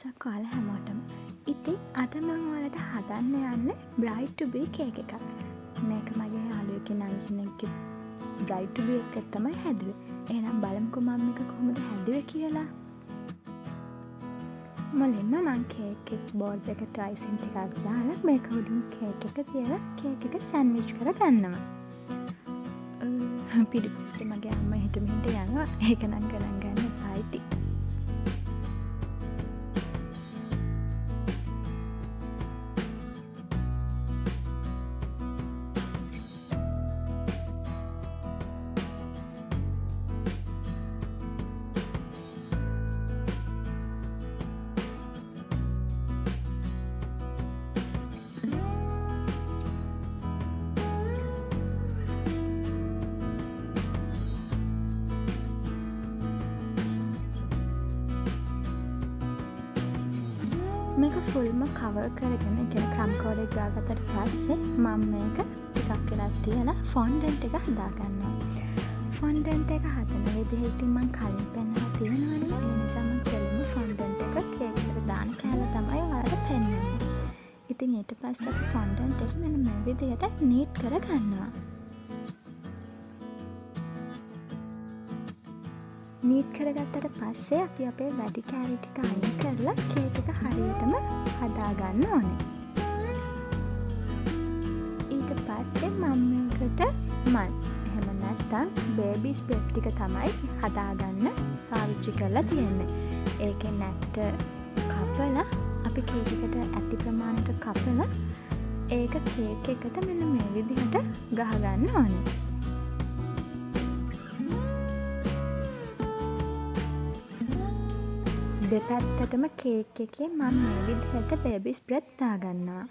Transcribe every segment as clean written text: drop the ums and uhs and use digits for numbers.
දවසක් ඔයාලා හැමෝටම. ඉතින් අද මම ඔයාලට හදන්න යන්නේ bride to be cake එකක්. මේක මගේ යාළුවෙක්ගේ නංගි කෙනෙක්ගේ bride to be එකක් තමයි හැදුවේ. එහෙනම් බලමුකෝ මම මේක කොහොමද හැදුවේ කියලා. මුලින්ම මම කේක් එක බෝඩ් එකට අයිසින් ටිකක් දාලා මේක උඩින් කේක් එක තියලා කේක් එක සෑන්ඩ්විච් කරගන්නවා. පිටිපස්සේ මගේ අම්මා එහෙට මෙහෙට යනවා. ඒක නම් ගණන් ගන්න එපා ඉතින්. මේක ෆුල්ම කවර් කරගෙන ක්‍රම් කෝඩ් එක දාගත්තට පස්සේ මම මේක ටිකක් වෙලා තියලා ෆොන්ඩන්ට් එක හදාගන්නවා. ෆොන්ඩන්ට් එක හදන විදිහ ඉතින් මම කලින් පෙන්නලා තියෙනවනේ. ඒ නිසා මම කෙලින්ම ෆොන්ඩන්ට් එක කේක් එකට දාන කෑල්ල තමයි ඔයාලට පෙන්නන්නේ. ඉතින් ඊට පස්සේ අපි ෆොන්ඩන්ට් එක මෙන්න මේ විදිහට නීට් කරගන්නවා. නීට් කරගත්තට පස්සේ අපි අපේ වැඩි කෑලි ටික අයින් කරලා කේක් එක හරියටම හදාගන්න ඕනේ. ඊට පස්සේ මම මේකට එහෙම නැත්නම් බේබි ස්ප්‍රෙඩ් ටික තමයි හදාගන්න පාවිච්චි කරලා තියෙන්නේ. ඒකෙන් නැට්ට කපලා අපි කේක් එකට ඇති ප්‍රමාණයට කපලා ඒක කේක් එකට මෙන්න මේ විදිහට ගහගන්න ඕනේ. දෙපැත්තටම කේක් එකේ මම මේ විදිහට බේබි ස්ප්‍රෙඩ් දාගන්නවා.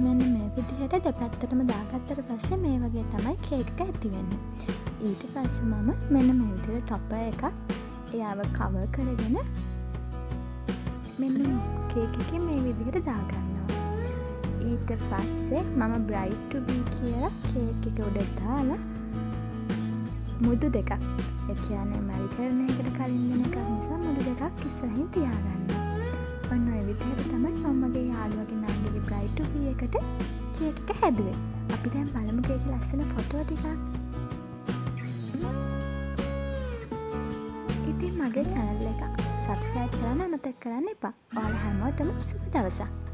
මෙන්න මේ විදිහට දෙපැත්තටම දාගත්තට පස්සේ මේ වගේ තමයි කේක් එක ඇති වෙන්නේ. ඊට පස්සේ මම මෙන්න මේ විදිහට ටොපර් එකක් එයාව කවර් කරගෙන මෙන්න කේක් එකේ මේ විදිහට දාගන්නවා. ඊට පස්සේ මම bride to be කියලා කේක් එක උඩ දාලා මුදු දෙකක්, ඒ කියන්නේ මැරි කරන එකට කලින් වෙන එකක් නිසා මුදු දෙකක් ඉස්සරහින් තියාගන්නවා. ඔන්න ඔය විදිහට තමයි මම මගේ යාළුවගේ නංගිගේ bride to be එකට කේක් එක හැදුවේ. අපි දැන් බලමු කේකේ ලස්සන ෆොටෝ ටිකක්. ඉතින් මගේ channel එක subscribe කරන්න අමතක කරන්න එපා. ඔයාලා හැමෝටම සුබ දවසක්.